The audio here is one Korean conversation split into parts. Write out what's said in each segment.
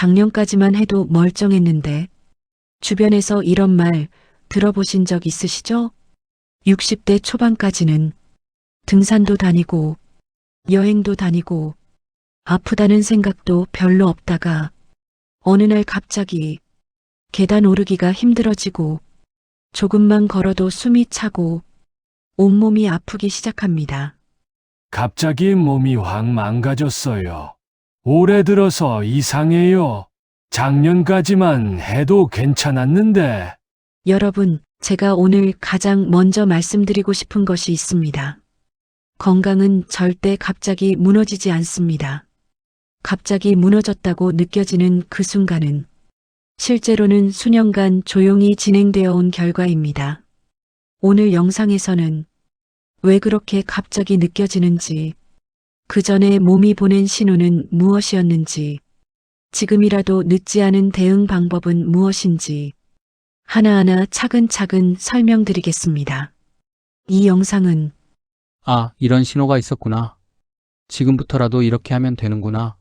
작년까지만 해도 멀쩡했는데 주변에서 이런 말 들어보신 적 있으시죠? 60대 초반까지는 등산도 다니고 여행도 다니고 아프다는 생각도 별로 없다가 어느 날 갑자기 계단 오르기가 힘들어지고 조금만 걸어도 숨이 차고 온몸이 아프기 시작합니다. 갑자기 몸이 확 망가졌어요. 올해 들어서 이상해요. 작년까지만 해도 괜찮았는데. 여러분, 제가 오늘 가장 먼저 말씀드리고 싶은 것이 있습니다. 건강은 절대 갑자기 무너지지 않습니다. 갑자기 무너졌다고 느껴지는 그 순간은 실제로는 수년간 조용히 진행되어 온 결과입니다. 오늘 영상에서는 왜 그렇게 갑자기 느껴지는지, 그 전에 몸이 보낸 신호는 무엇이었는지, 지금이라도 늦지 않은 대응 방법은 무엇인지 하나하나 차근차근 설명드리겠습니다. 이 영상은 아, 이런 신호가 있었구나. 지금부터라도 이렇게 하면 되는구나.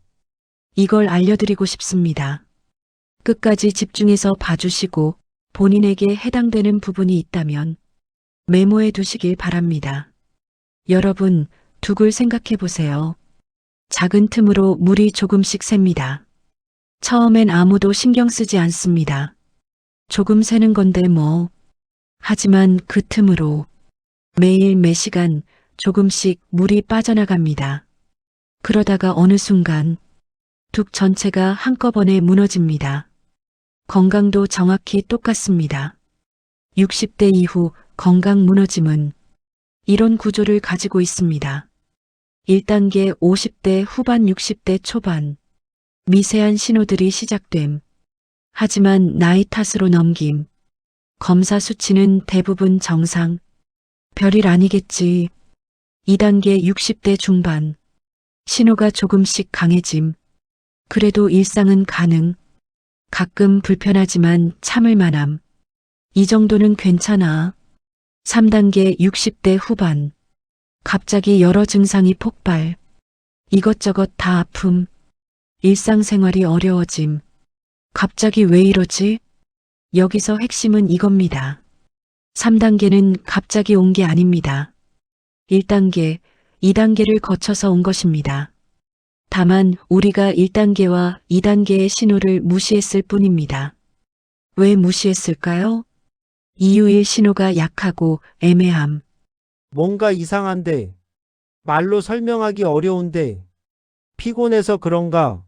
이걸 알려드리고 싶습니다. 끝까지 집중해서 봐주시고 본인에게 해당되는 부분이 있다면 메모해 두시길 바랍니다. 여러분, 둑을 생각해 보세요. 작은 틈으로 물이 조금씩 샙니다. 처음엔 아무도 신경 쓰지 않습니다. 조금 새는 건데 뭐. 하지만 그 틈으로 매일 매 시간 조금씩 물이 빠져나갑니다. 그러다가 어느 순간 둑 전체가 한꺼번에 무너집니다. 건강도 정확히 똑같습니다. 60대 이후 건강 무너짐은 이런 구조를 가지고 있습니다. 1단계 50대 후반 60대 초반 미세한 신호들이 시작됨. 하지만 나이 탓으로 넘김. 검사 수치는 대부분 정상. 별일 아니겠지. 2단계 60대 중반 신호가 조금씩 강해짐. 그래도 일상은 가능. 가끔 불편하지만 참을 만함. 이 정도는 괜찮아. 3단계 60대 후반 갑자기 여러 증상이 폭발. 이것저것 다 아픔. 일상생활이 어려워짐. 갑자기 왜 이러지? 여기서 핵심은 이겁니다. 3단계는 갑자기 온 게 아닙니다. 1단계, 2단계를 거쳐서 온 것입니다. 다만 우리가 1단계와 2단계의 신호를 무시했을 뿐입니다. 왜 무시했을까요? 이유일 신호가 약하고 애매함. 뭔가 이상한데, 말로 설명하기 어려운데, 피곤해서 그런가?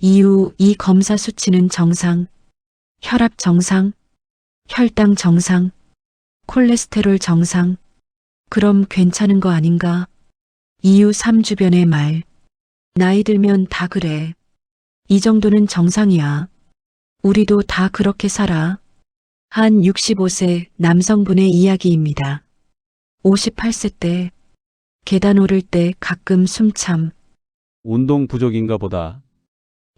이유, 이 검사 수치는 정상, 혈압 정상, 혈당 정상, 콜레스테롤 정상. 그럼 괜찮은 거 아닌가? 이유 3 주변의 말. 나이 들면 다 그래. 이 정도는 정상이야. 우리도 다 그렇게 살아. 한 65세 남성분의 이야기입니다. 58세 때 계단 오를 때 가끔 숨참. 운동 부족인가 보다.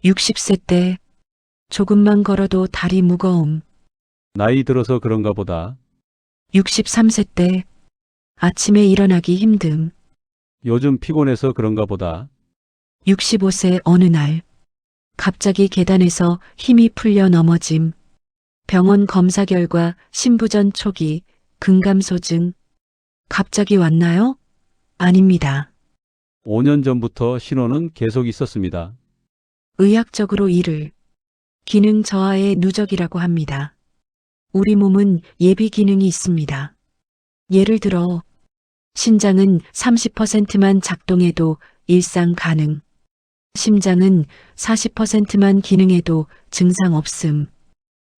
60세 때 조금만 걸어도 다리 무거움. 나이 들어서 그런가 보다. 63세 때 아침에 일어나기 힘듦. 요즘 피곤해서 그런가 보다. 65세 어느 날 갑자기 계단에서 힘이 풀려 넘어짐. 병원 검사 결과 신부전 초기 근감소증. 갑자기 왔나요? 아닙니다. 5년 전부터 신호는 계속 있었습니다. 의학적으로 이를 기능 저하의 누적이라고 합니다. 우리 몸은 예비 기능이 있습니다. 예를 들어 신장은 30%만 작동해도 일상 가능. 심장은 40%만 기능해도 증상 없음.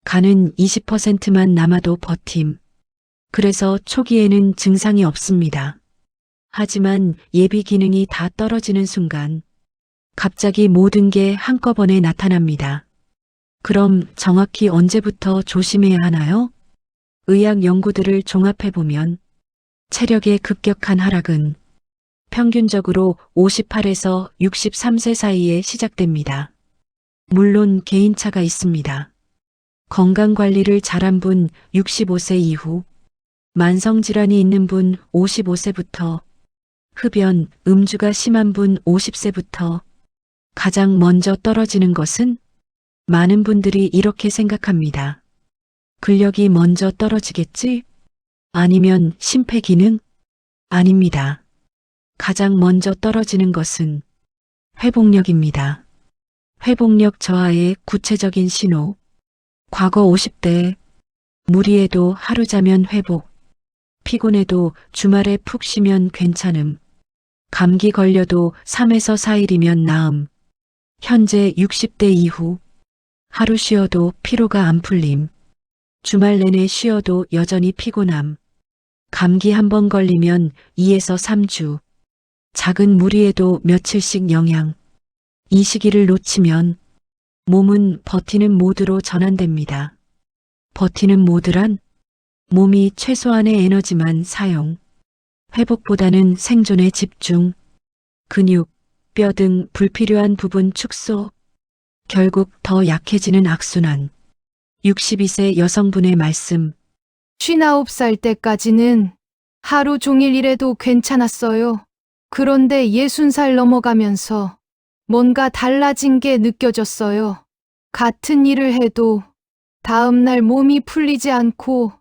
간은 20%만 남아도 버팀. 그래서 초기에는 증상이 없습니다. 하지만 예비 기능이 다 떨어지는 순간 갑자기 모든 게 한꺼번에 나타납니다. 그럼 정확히 언제부터 조심해야 하나요? 의학 연구들을 종합해보면 체력의 급격한 하락은 평균적으로 58에서 63세 사이에 시작됩니다. 물론 개인차가 있습니다. 건강관리를 잘한 분 65세 이후, 만성질환이 있는 분 55세부터, 흡연, 음주가 심한 분 50세부터 가장 먼저 떨어지는 것은 많은 분들이 이렇게 생각합니다. 근력이 먼저 떨어지겠지? 아니면 심폐 기능? 아닙니다. 가장 먼저 떨어지는 것은 회복력입니다. 회복력 저하의 구체적인 신호. 과거 50대 무리해도 하루 자면 회복. 피곤해도 주말에 푹 쉬면 괜찮음. 감기 걸려도 3에서 4일이면 나음. 현재 60대 이후 하루 쉬어도 피로가 안 풀림. 주말 내내 쉬어도 여전히 피곤함. 감기 한 번 걸리면 2에서 3주. 작은 무리에도 며칠씩 영향. 이 시기를 놓치면 몸은 버티는 모드로 전환됩니다. 버티는 모드란 몸이 최소한의 에너지만 사용. 회복보다는 생존에 집중. 근육, 뼈 등 불필요한 부분 축소. 결국 더 약해지는 악순환. 62세 여성분의 말씀. 59살 때까지는 하루 종일 일해도 괜찮았어요. 그런데 60살 넘어가면서 뭔가 달라진 게 느껴졌어요. 같은 일을 해도 다음날 몸이 풀리지 않고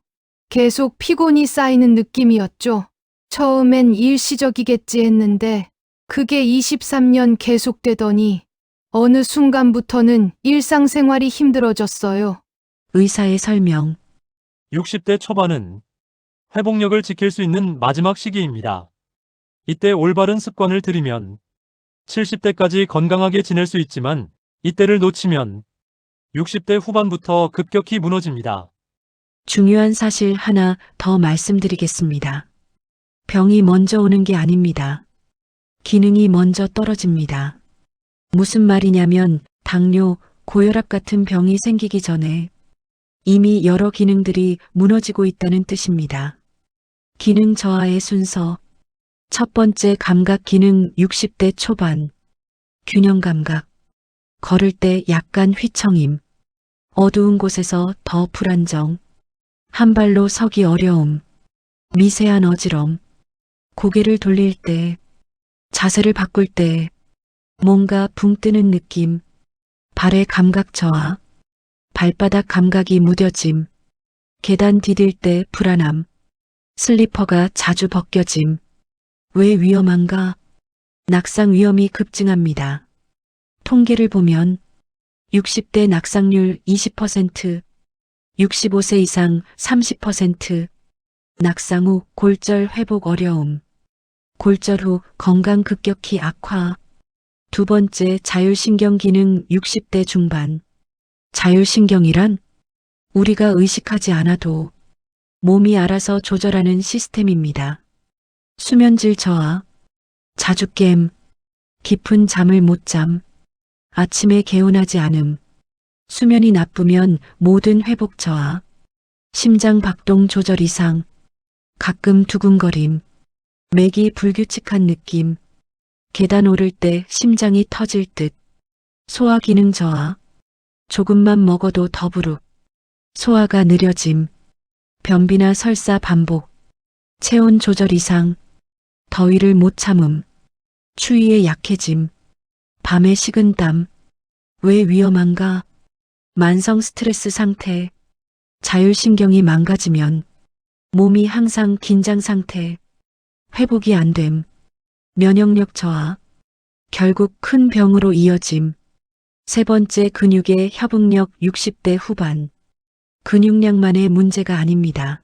계속 피곤이 쌓이는 느낌이었죠. 처음엔 일시적이겠지 했는데 그게 23년 계속되더니 어느 순간부터는 일상생활이 힘들어졌어요. 의사의 설명. 60대 초반은 회복력을 지킬 수 있는 마지막 시기입니다. 이때 올바른 습관을 들이면 70대까지 건강하게 지낼 수 있지만 이때를 놓치면 60대 후반부터 급격히 무너집니다. 중요한 사실 하나 더 말씀드리겠습니다. 병이 먼저 오는 게 아닙니다. 기능이 먼저 떨어집니다. 무슨 말이냐면 당뇨, 고혈압 같은 병이 생기기 전에 이미 여러 기능들이 무너지고 있다는 뜻입니다. 기능 저하의 순서. 첫 번째 감각 기능 60대 초반. 균형 감각. 걸을 때 약간 휘청임. 어두운 곳에서 더 불안정. 한 발로 서기 어려움. 미세한 어지럼. 고개를 돌릴 때, 자세를 바꿀 때 뭔가 붕 뜨는 느낌. 발의 감각 저하. 발바닥 감각이 무뎌짐. 계단 디딜 때 불안함. 슬리퍼가 자주 벗겨짐. 왜 위험한가? 낙상 위험이 급증합니다. 통계를 보면 60대 낙상률 20%, 65세 이상 30%, 낙상 후 골절 회복 어려움, 골절 후 건강 급격히 악화. 두 번째 자율신경 기능 60대 중반. 자율신경이란 우리가 의식하지 않아도 몸이 알아서 조절하는 시스템입니다. 수면질 저하, 자주 깸, 깊은 잠을 못 잠, 아침에 개운하지 않음, 수면이 나쁘면 모든 회복 저하, 심장 박동 조절 이상, 가끔 두근거림, 맥이 불규칙한 느낌, 계단 오를 때 심장이 터질 듯, 소화 기능 저하, 조금만 먹어도 더부룩, 소화가 느려짐, 변비나 설사 반복, 체온 조절 이상, 더위를 못 참음, 추위에 약해짐, 밤에 식은땀. 왜 위험한가? 만성 스트레스 상태, 자율신경이 망가지면 몸이 항상 긴장 상태, 회복이 안 됨, 면역력 저하, 결국 큰 병으로 이어짐. 세 번째 근육의 협응력 60대 후반. 근육량만의 문제가 아닙니다.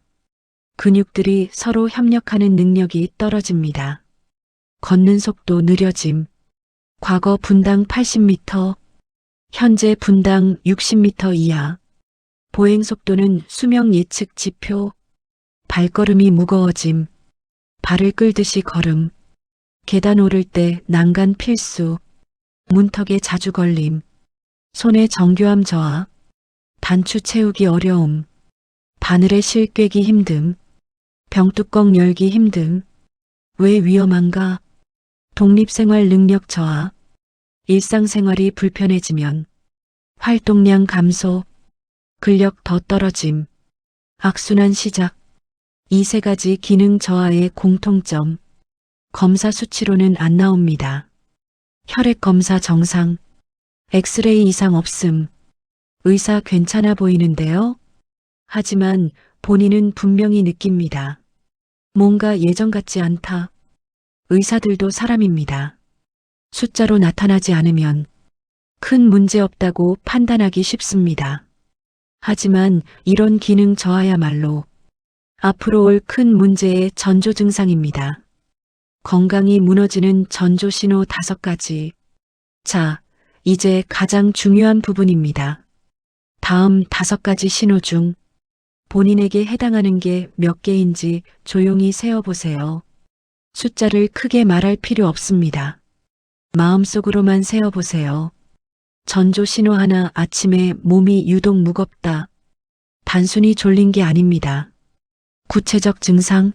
근육들이 서로 협력하는 능력이 떨어집니다. 걷는 속도 느려짐. 과거 분당 80m, 현재 분당 60m 이하. 보행 속도는 수명 예측 지표. 발걸음이 무거워짐. 발을 끌듯이 걸음. 계단 오를 때 난간 필수. 문턱에 자주 걸림. 손의 정교함 저하. 단추 채우기 어려움. 바늘에 실 꿰기 힘듦. 병뚜껑 열기 힘듦. 왜 위험한가? 독립생활 능력 저하. 일상생활이 불편해지면 활동량 감소, 근력 더 떨어짐, 악순환 시작. 이 세 가지 기능 저하의 공통점. 검사 수치로는 안 나옵니다. 혈액 검사 정상, 엑스레이 이상 없음, 의사 괜찮아 보이는데요? 하지만 본인은 분명히 느낍니다. 뭔가 예전 같지 않다. 의사들도 사람입니다. 숫자로 나타나지 않으면 큰 문제 없다고 판단하기 쉽습니다. 하지만 이런 기능 저하야말로 앞으로 올 큰 문제의 전조 증상입니다. 건강이 무너지는 전조 신호 5가지. 자, 이제 가장 중요한 부분입니다. 다음 5가지 신호 중 본인에게 해당하는 게 몇 개인지 조용히 세어보세요. 숫자를 크게 말할 필요 없습니다. 마음속으로만 세어보세요. 전조 신호 하나, 아침에 몸이 유독 무겁다. 단순히 졸린 게 아닙니다. 구체적 증상,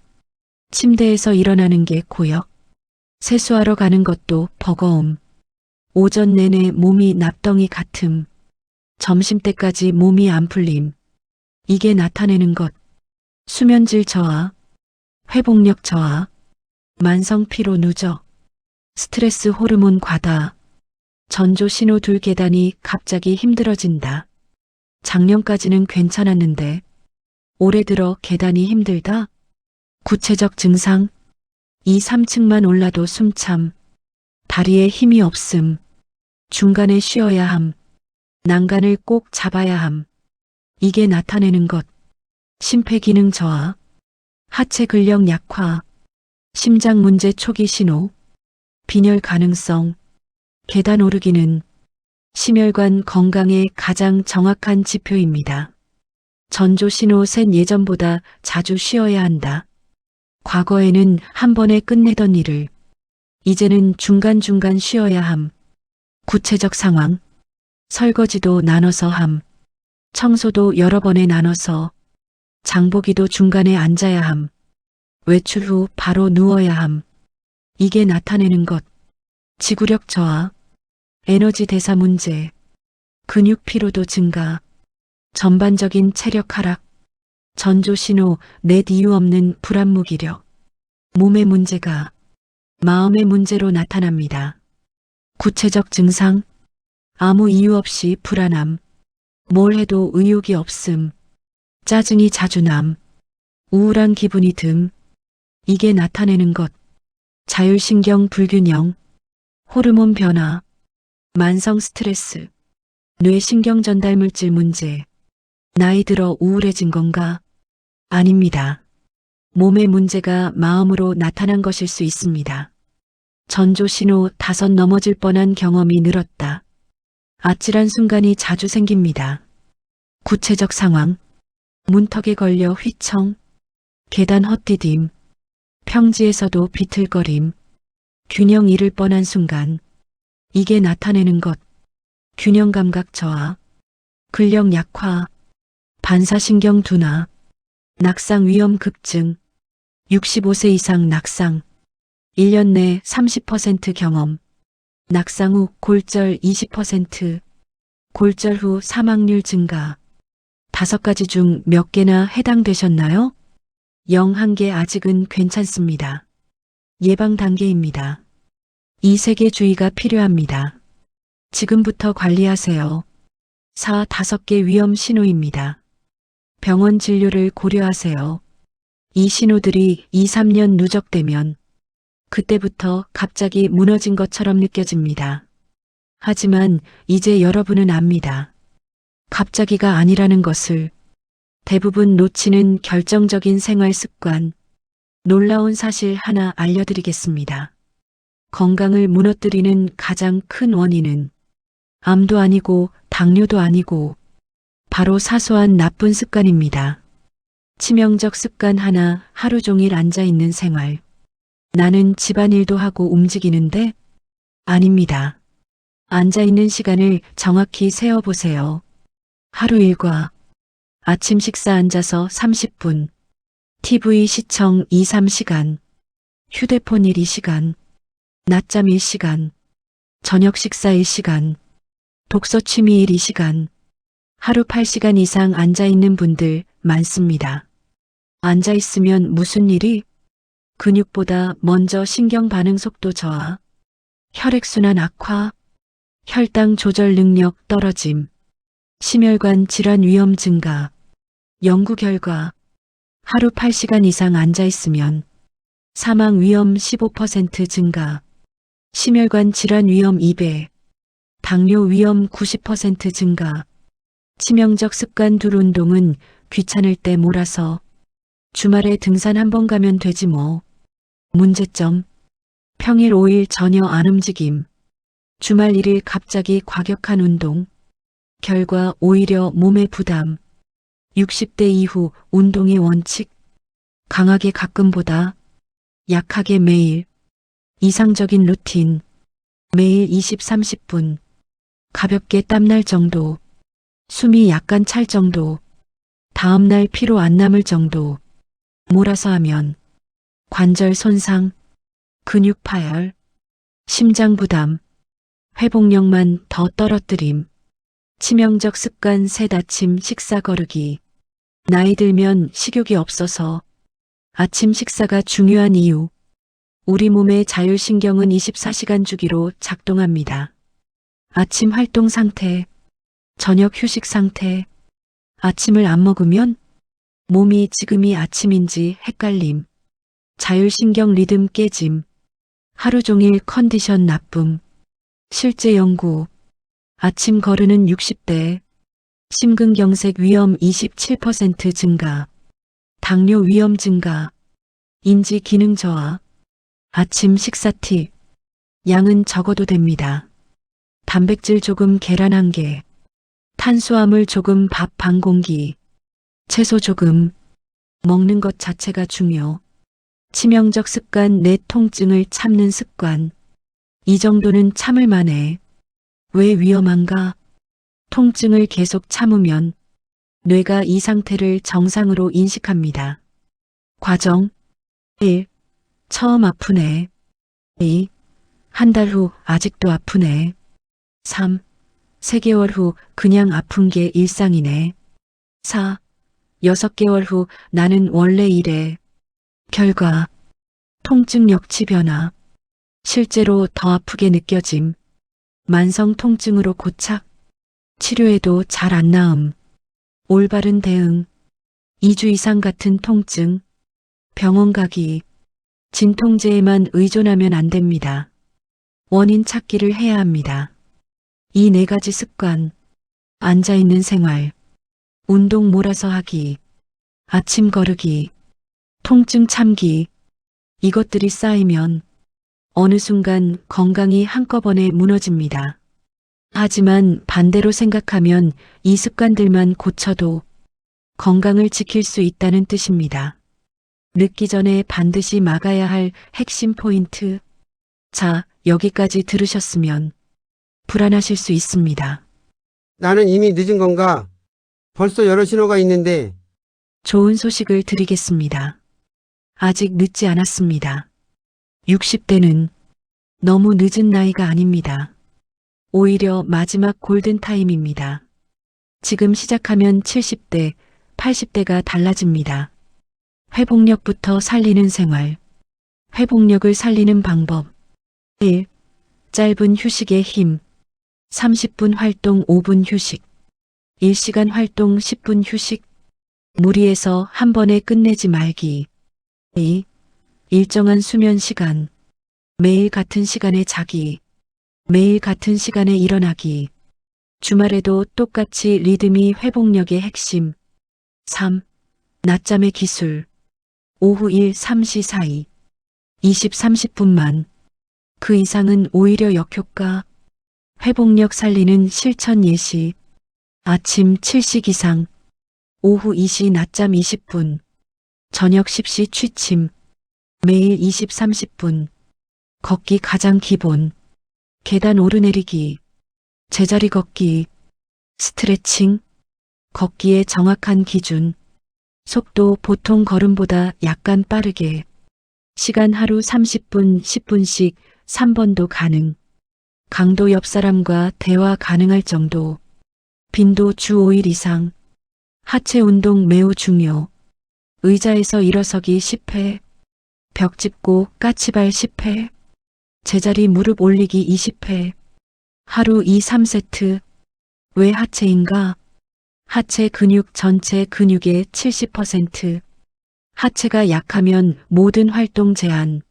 침대에서 일어나는 게 고역, 세수하러 가는 것도 버거움, 오전 내내 몸이 납덩이 같음, 점심때까지 몸이 안 풀림. 이게 나타내는 것, 수면질 저하, 회복력 저하, 만성 피로 누적, 스트레스 호르몬 과다, 전조 신호 2계단이 갑자기 힘들어진다. 작년까지는 괜찮았는데 올해 들어 계단이 힘들다. 구체적 증상, 2, 3층만 올라도 숨참, 다리에 힘이 없음, 중간에 쉬어야 함, 난간을 꼭 잡아야 함. 이게 나타내는 것, 심폐기능 저하, 하체 근력 약화, 심장 문제 초기 신호, 빈혈 가능성, 계단 오르기는 심혈관 건강의 가장 정확한 지표입니다. 전조 신호 셋, 예전보다 자주 쉬어야 한다. 과거에는 한 번에 끝내던 일을 이제는 중간중간 쉬어야 함. 구체적 상황, 설거지도 나눠서 함. 청소도 여러 번에 나눠서, 장보기도 중간에 앉아야 함. 외출 후 바로 누워야 함. 이게 나타내는 것, 지구력 저하, 에너지 대사 문제, 근육 피로도 증가, 전반적인 체력 하락, 전조 신호 넷, 이유 없는 불안 무기력, 몸의 문제가 마음의 문제로 나타납니다. 구체적 증상, 아무 이유 없이 불안함, 뭘 해도 의욕이 없음, 짜증이 자주 남, 우울한 기분이 듦. 이게 나타내는 것, 자율신경 불균형, 호르몬 변화, 만성 스트레스, 뇌신경 전달 물질 문제. 나이 들어 우울해진 건가? 아닙니다. 몸의 문제가 마음으로 나타난 것일 수 있습니다. 전조 신호 5, 넘어질 뻔한 경험이 늘었다. 아찔한 순간이 자주 생깁니다. 구체적 상황, 문턱에 걸려 휘청, 계단 헛디딤, 평지에서도 비틀거림, 균형 잃을 뻔한 순간. 이게 나타내는 것, 균형 감각 저하, 근력 약화, 반사신경 둔화, 낙상 위험 급증, 65세 이상 낙상, 1년 내 30% 경험, 낙상 후 골절 20%, 골절 후 사망률 증가. 5가지 중 몇 개나 해당되셨나요? 0, 1개 아직은 괜찮습니다. 예방 단계입니다. 이 3개 주의가 필요합니다. 지금부터 관리하세요. 4, 5개 위험 신호입니다. 병원 진료를 고려하세요. 이 신호들이 2, 3년 누적되면 그때부터 갑자기 무너진 것처럼 느껴집니다. 하지만 이제 여러분은 압니다. 갑자기가 아니라는 것을. 대부분 놓치는 결정적인 생활 습관, 놀라운 사실 하나 알려드리겠습니다. 건강을 무너뜨리는 가장 큰 원인은 암도 아니고 당뇨도 아니고 바로 사소한 나쁜 습관입니다. 치명적 습관 하나, 하루 종일 앉아있는 생활. 나는 집안일도 하고 움직이는데? 아닙니다. 앉아있는 시간을 정확히 세어보세요. 하루 일과 아침 식사 앉아서 30분, TV 시청 2, 3시간, 휴대폰 1, 2시간, 낮잠 1시간, 저녁 식사 1시간, 독서 취미 1, 2시간, 하루 8시간 이상 앉아있는 분들 많습니다. 앉아있으면 무슨 일이? 근육보다 먼저 신경 반응 속도 저하, 혈액순환 악화, 혈당 조절 능력 떨어짐, 심혈관 질환 위험 증가. 연구 결과 하루 8시간 이상 앉아 있으면 사망 위험 15% 증가. 심혈관 질환 위험 2배. 당뇨 위험 90% 증가. 치명적 습관 둘 운동은 귀찮을 때 몰아서 주말에 등산 한번 가면 되지 뭐. 문제점. 평일 5일 전혀 안 움직임. 주말 1일 갑자기 과격한 운동. 결과 오히려 몸에 부담. 60대 이후 운동의 원칙. 강하게 가끔보다 약하게 매일. 이상적인 루틴. 매일 20-30분. 가볍게 땀날 정도. 숨이 약간 찰 정도. 다음날 피로 안 남을 정도. 몰아서 하면 관절 손상, 근육 파열, 심장 부담, 회복력만 더 떨어뜨림. 치명적 습관 셋 아침 식사 거르기. 나이 들면 식욕이 없어서 아침 식사가 중요한 이유. 우리 몸의 자율신경은 24시간 주기로 작동합니다. 아침 활동 상태, 저녁 휴식 상태. 아침을 안 먹으면 몸이 지금이 아침인지 헷갈림. 자율신경 리듬 깨짐. 하루 종일 컨디션 나쁨. 실제 연구. 아침 거르는 60대. 심근경색 위험 27% 증가. 당뇨 위험 증가. 인지 기능 저하. 아침 식사 팁. 양은 적어도 됩니다. 단백질 조금 계란 1개. 탄수화물 조금 밥 반 공기. 채소 조금. 먹는 것 자체가 중요. 치명적 습관 내 통증을 참는 습관. 이 정도는 참을 만해. 왜 위험한가? 통증을 계속 참으면 뇌가 이 상태를 정상으로 인식합니다. 과정 1. 처음 아프네. 2. 한 달 후 아직도 아프네. 3. 3개월 후 그냥 아픈 게 일상이네. 4. 6개월 후 나는 원래 이래. 결과 통증 역치 변화. 실제로 더 아프게 느껴짐. 만성 통증으로 고착. 치료해도 잘 안 나음. 올바른 대응. 2주 이상 같은 통증. 병원 가기. 진통제에만 의존하면 안 됩니다. 원인 찾기를 해야 합니다. 이 4가지 습관. 앉아있는 생활. 운동 몰아서 하기. 아침 거르기. 통증 참기. 이것들이 쌓이면 어느 순간 건강이 한꺼번에 무너집니다. 하지만 반대로 생각하면 이 습관들만 고쳐도 건강을 지킬 수 있다는 뜻입니다. 늦기 전에 반드시 막아야 할 핵심 포인트. 자, 여기까지 들으셨으면 불안하실 수 있습니다. 나는 이미 늦은 건가? 벌써 여러 신호가 있는데. 좋은 소식을 드리겠습니다. 아직 늦지 않았습니다. 60대는 너무 늦은 나이가 아닙니다. 오히려 마지막 골든타임입니다. 지금 시작하면 70대, 80대가 달라집니다. 회복력부터 살리는 생활. 회복력을 살리는 방법. 1. 짧은 휴식의 힘. 30분 활동 5분 휴식. 1시간 활동 10분 휴식. 무리해서 한 번에 끝내지 말기. 2. 일정한 수면 시간. 매일 같은 시간에 자기. 매일 같은 시간에 일어나기. 주말에도 똑같이 리듬이 회복력의 핵심. 3. 낮잠의 기술. 오후 1-3시 사이. 20-30분만. 그 이상은 오히려 역효과. 회복력 살리는 실천 예시. 아침 7시 기상. 오후 2시 낮잠 20분. 저녁 10시 취침. 매일 20-30분. 걷기 가장 기본. 계단 오르내리기. 제자리 걷기. 스트레칭. 걷기의 정확한 기준. 속도 보통 걸음보다 약간 빠르게. 시간 하루 30분, 10분씩 3번도 가능. 강도 옆 사람과 대화 가능할 정도. 빈도 주 5일 이상. 하체 운동 매우 중요. 의자에서 일어서기 10회. 벽 짚고 까치발 10회. 제자리 무릎 올리기 20회. 하루 2-3세트. 왜 하체인가? 하체 근육 전체 근육의 70%. 하체가 약하면 모든 활동 제한.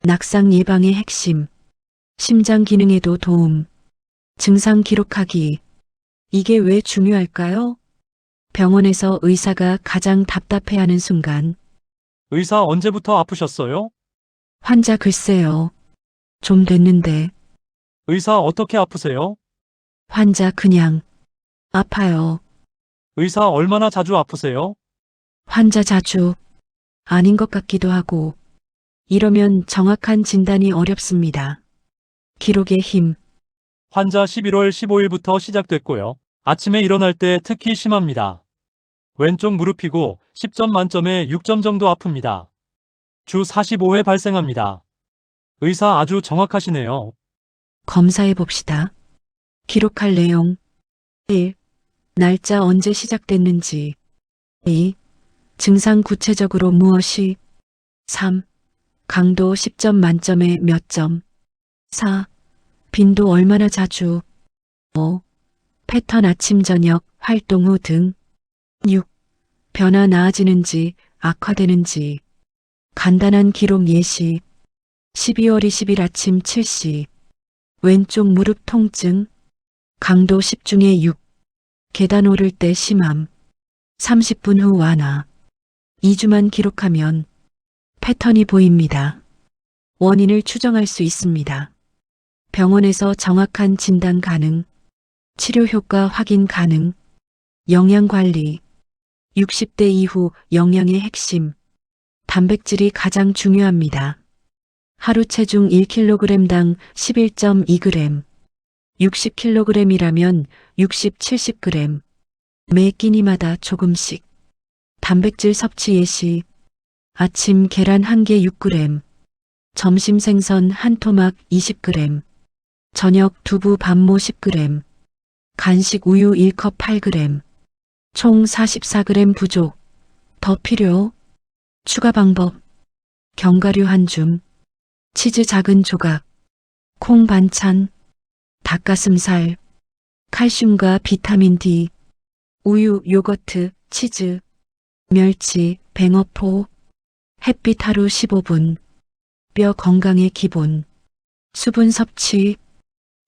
낙상 예방의 핵심. 심장 기능에도 도움. 증상 기록하기. 이게 왜 중요할까요? 병원에서 의사가 가장 답답해하는 순간. 의사 언제부터 아프셨어요? 환자 글쎄요. 좀 됐는데. 의사 어떻게 아프세요? 환자 그냥 아파요. 의사 얼마나 자주 아프세요? 환자 자주 아닌 것 같기도 하고. 이러면 정확한 진단이 어렵습니다. 기록의 힘. 환자 11월 15일부터 시작됐고요. 아침에 일어날 때 특히 심합니다. 왼쪽 무릎이고 10점 만점에 6점 정도 아픕니다. 주 45회 발생합니다. 의사 아주 정확하시네요. 검사해 봅시다. 기록할 내용. 1. 날짜 언제 시작됐는지. 2. 증상 구체적으로 무엇이. 3. 강도 10점 만점에 몇 점. 4. 빈도 얼마나 자주. 5. 패턴 아침 저녁 활동 후 등. 6. 변화 나아지는지 악화되는지. 간단한 기록 예시. 12월 20일 아침 7시. 왼쪽 무릎 통증. 강도 10 중에 6. 계단 오를 때 심함. 30분 후 완화. 2주만 기록하면 패턴이 보입니다. 원인을 추정할 수 있습니다. 병원에서 정확한 진단 가능. 치료 효과 확인 가능. 영양 관리. 60대 이후 영양의 핵심. 단백질이 가장 중요합니다. 하루 체중 1kg당 11.2g. 60kg이라면 60, 70g. 매 끼니마다 조금씩. 단백질 섭취 예시. 아침 계란 1개 6g. 점심 생선 한 토막 20g. 저녁 두부 반모 10g. 간식 우유 1컵 8g. 총 44g 부족. 더 필요. 추가 방법. 견과류 한 줌. 치즈 작은 조각. 콩 반찬. 닭가슴살. 칼슘과 비타민 D. 우유, 요거트, 치즈. 멸치, 뱅어포. 햇빛 하루 15분. 뼈 건강의 기본. 수분 섭취.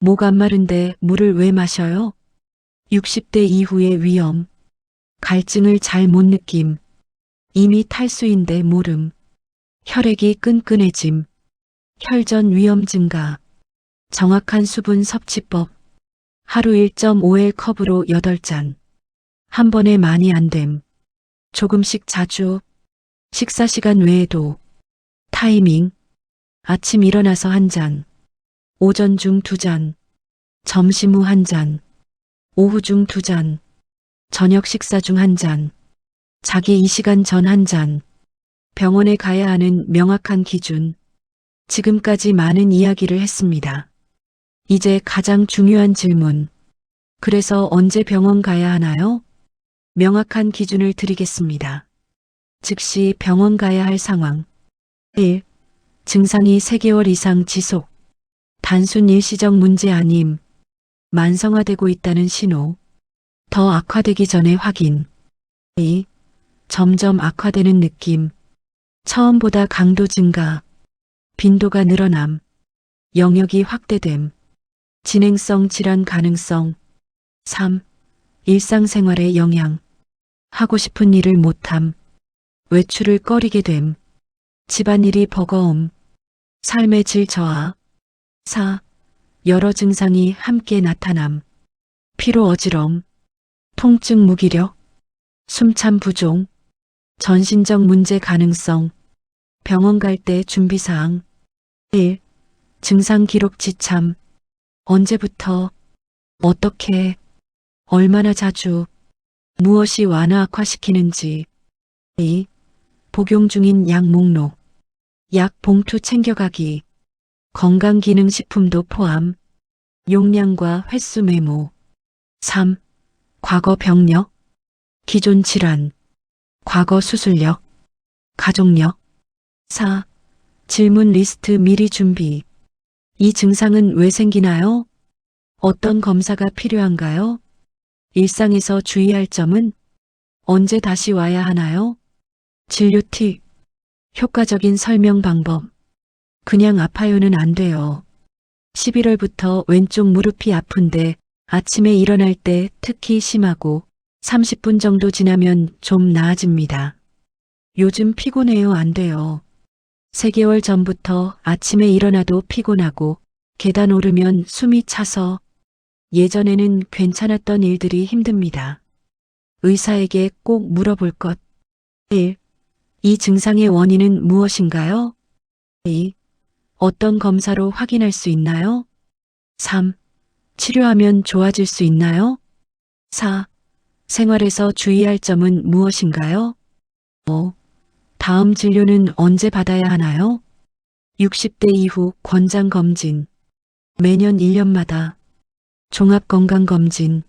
목 안 마른데 물을 왜 마셔요? 60대 이후의 위험. 갈증을 잘 못 느낌. 이미 탈수인데 모름. 혈액이 끈끈해짐. 혈전 위험 증가. 정확한 수분 섭취법. 하루 1.5L 컵으로 8잔. 한 번에 많이 안 됨. 조금씩 자주. 식사 시간 외에도. 타이밍. 아침 일어나서 한 잔. 오전 중 2잔. 점심 후 한 잔. 오후 중 2잔. 저녁 식사 중 한 잔. 자기 2시간 전 한 잔. 병원에 가야 하는 명확한 기준. 지금까지 많은 이야기를 했습니다. 이제 가장 중요한 질문. 그래서 언제 병원 가야 하나요? 명확한 기준을 드리겠습니다. 즉시 병원 가야 할 상황. 1. 증상이 3개월 이상 지속. 단순 일시적 문제 아님. 만성화되고 있다는 신호. 더 악화되기 전에 확인. 2. 점점 악화되는 느낌. 처음보다 강도 증가. 빈도가 늘어남. 영역이 확대됨. 진행성 질환 가능성. 3. 일상생활의 영향. 하고 싶은 일을 못함. 외출을 꺼리게 됨. 집안일이 버거움. 삶의 질 저하. 4. 여러 증상이 함께 나타남. 피로 어지럼. 통증 무기력. 숨참 부종. 전신적 문제 가능성. 병원 갈 때 준비사항. 1. 증상 기록 지참. 언제부터, 어떻게, 얼마나 자주, 무엇이 완화 악화시키는지. 2. 복용 중인 약 목록. 약 봉투 챙겨가기. 건강기능식품도 포함. 용량과 횟수 메모. 3. 과거 병력. 기존 질환. 과거 수술력. 가족력. 4. 질문 리스트 미리 준비. 이 증상은 왜 생기나요? 어떤 검사가 필요한가요? 일상에서 주의할 점은 언제 다시 와야 하나요? 진료 팁. 효과적인 설명 방법. 그냥 아파요는 안 돼요. 11월부터 왼쪽 무릎이 아픈데 아침에 일어날 때 특히 심하고 30분 정도 지나면 좀 나아집니다. 요즘 피곤해요 안 돼요. 3개월 전부터 아침에 일어나도 피곤하고 계단 오르면 숨이 차서 예전에는 괜찮았던 일들이 힘듭니다. 의사에게 꼭 물어볼 것. 1. 이 증상의 원인은 무엇인가요? 2. 어떤 검사로 확인할 수 있나요? 3. 치료하면 좋아질 수 있나요? 4. 생활에서 주의할 점은 무엇인가요? 5. 다음 진료는 언제 받아야 하나요? 60대 이후 권장검진. 매년 1년마다 종합건강검진,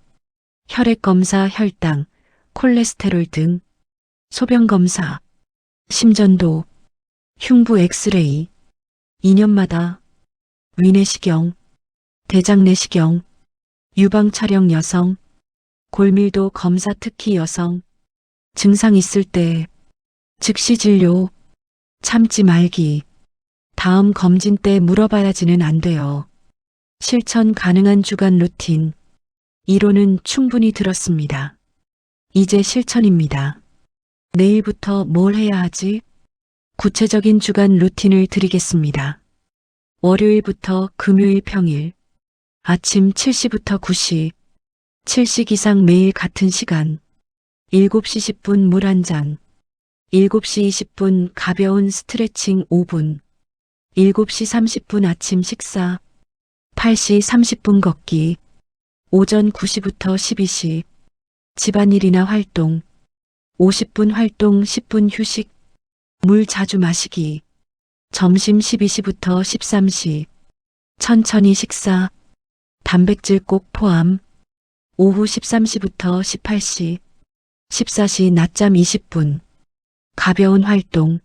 혈액검사, 혈당, 콜레스테롤 등, 소변검사, 심전도, 흉부 엑스레이, 2년마다 위내시경, 대장내시경, 유방촬영 여성, 골밀도 검사 특히 여성, 증상 있을 때 즉시 진료, 참지 말기, 다음 검진 때 물어봐야지는 안 돼요. 실천 가능한 주간 루틴. 이론은 충분히 들었습니다. 이제 실천입니다. 내일부터 뭘 해야 하지? 구체적인 주간 루틴을 드리겠습니다. 월요일부터 금요일 평일. 아침 7시부터 9시. 7시 기상 매일 같은 시간. 7시 10분 물 한 잔. 7시 20분 가벼운 스트레칭 5분. 7시 30분 아침 식사. 8시 30분 걷기. 오전 9시부터 12시. 집안일이나 활동. 50분 활동 10분 휴식. 물 자주 마시기. 점심 12시부터 13시. 천천히 식사. 단백질 꼭 포함. 오후 13시부터 18시. 14시 낮잠 20분. 가벼운 활동.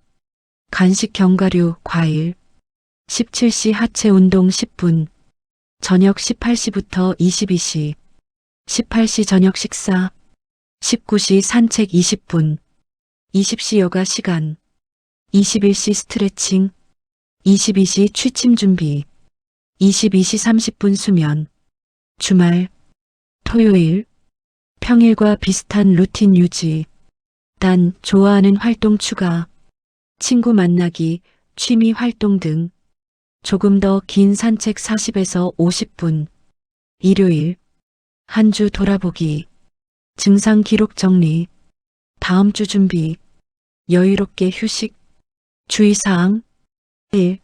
간식 견과류, 과일. 17시 하체 운동 10분. 저녁 18시부터 22시. 18시 저녁 식사. 19시 산책 20분. 20시 요가 시간. 21시 스트레칭. 22시 취침 준비. 22시 30분 수면. 주말. 토요일. 평일과 비슷한 루틴 유지. 단 좋아하는 활동 추가. 친구 만나기, 취미 활동 등. 조금 더 긴 산책 40에서 50분. 일요일. 한 주 돌아보기. 증상 기록 정리. 다음 주 준비. 여유롭게 휴식. 주의사항. 1.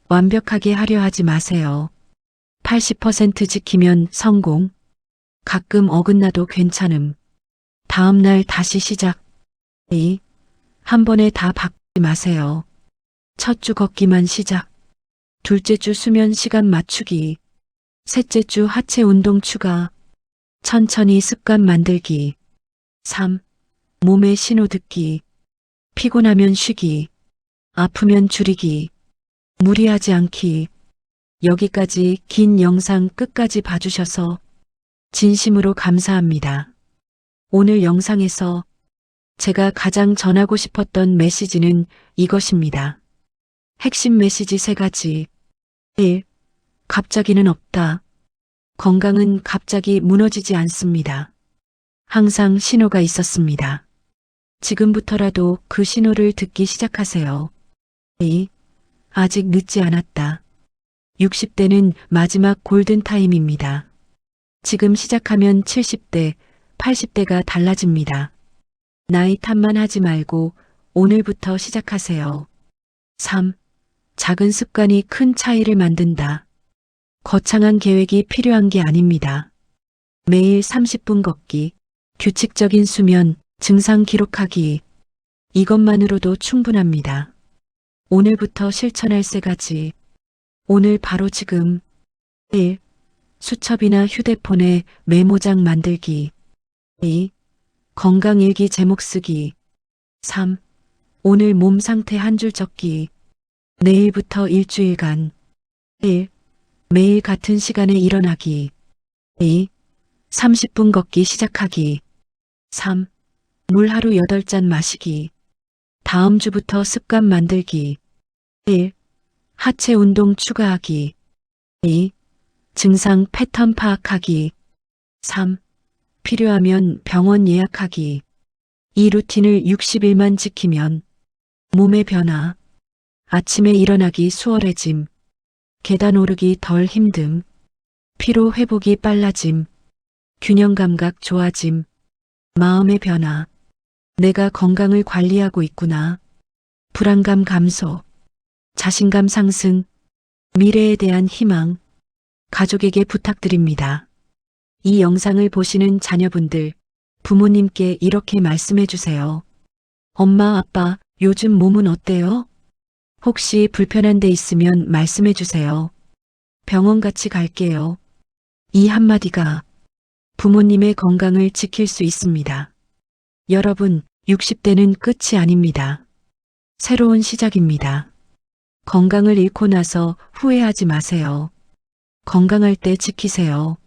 완벽하게 하려 하지 마세요. 80% 지키면 성공. 가끔 어긋나도 괜찮음. 다음 날 다시 시작. 2. 한 번에 다 바꾸지 마세요. 첫 주 걷기만 시작. 둘째 주 수면 시간 맞추기. 셋째 주 하체 운동 추가. 천천히 습관 만들기. 3. 몸의 신호 듣기. 피곤하면 쉬기. 아프면 줄이기. 무리하지 않기. 여기까지 긴 영상 끝까지 봐주셔서 진심으로 감사합니다. 오늘 영상에서 제가 가장 전하고 싶었던 메시지는 이것입니다. 핵심 메시지 3가지. 1. 갑자기는 없다. 건강은 갑자기 무너지지 않습니다. 항상 신호가 있었습니다. 지금부터라도 그 신호를 듣기 시작하세요. 2. 아직 늦지 않았다. 60대는 마지막 골든타임입니다. 지금 시작하면 70대, 80대가 달라집니다. 나이 탓만 하지 말고 오늘부터 시작하세요. 3. 작은 습관이 큰 차이를 만든다. 거창한 계획이 필요한 게 아닙니다. 매일 30분 걷기, 규칙적인 수면, 증상 기록하기. 이것만으로도 충분합니다. 오늘부터 실천할 3가지. 오늘 바로 지금. 1. 수첩이나 휴대폰에 메모장 만들기. 2. 건강일기 제목 쓰기. 3. 오늘 몸 상태 한 줄 적기. 내일부터 일주일간. 1. 매일 같은 시간에 일어나기. 2. 30분 걷기 시작하기. 3. 물 하루 8잔 마시기. 다음 주부터 습관 만들기. 1. 하체 운동 추가하기. 2. 증상 패턴 파악하기. 3. 필요하면 병원 예약하기. 이 루틴을 60일만 지키면 몸의 변화, 아침에 일어나기 수월해짐, 계단 오르기 덜 힘듦, 피로 회복이 빨라짐, 균형 감각 좋아짐, 마음의 변화, 내가 건강을 관리하고 있구나, 불안감 감소, 자신감 상승, 미래에 대한 희망, 가족에게 부탁드립니다. 이 영상을 보시는 자녀분들, 부모님께 이렇게 말씀해 주세요. 엄마, 아빠, 요즘 몸은 어때요? 혹시 불편한 데 있으면 말씀해 주세요. 병원 같이 갈게요. 이 한마디가 부모님의 건강을 지킬 수 있습니다. 여러분, 60대는 끝이 아닙니다. 새로운 시작입니다. 건강을 잃고 나서 후회하지 마세요. 건강할 때 지키세요.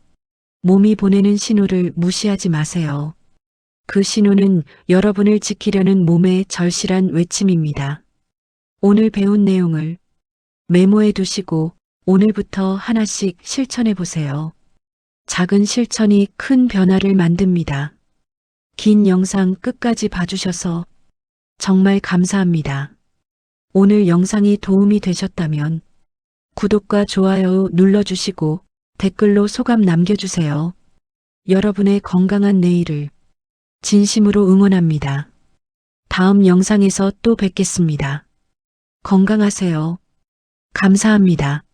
몸이 보내는 신호를 무시하지 마세요. 그 신호는 여러분을 지키려는 몸의 절실한 외침입니다. 오늘 배운 내용을 메모해 두시고 오늘부터 하나씩 실천해 보세요. 작은 실천이 큰 변화를 만듭니다. 긴 영상 끝까지 봐주셔서 정말 감사합니다. 오늘 영상이 도움이 되셨다면 구독과 좋아요 눌러주시고 댓글로 소감 남겨주세요. 여러분의 건강한 내일을 진심으로 응원합니다. 다음 영상에서 또 뵙겠습니다. 건강하세요. 감사합니다.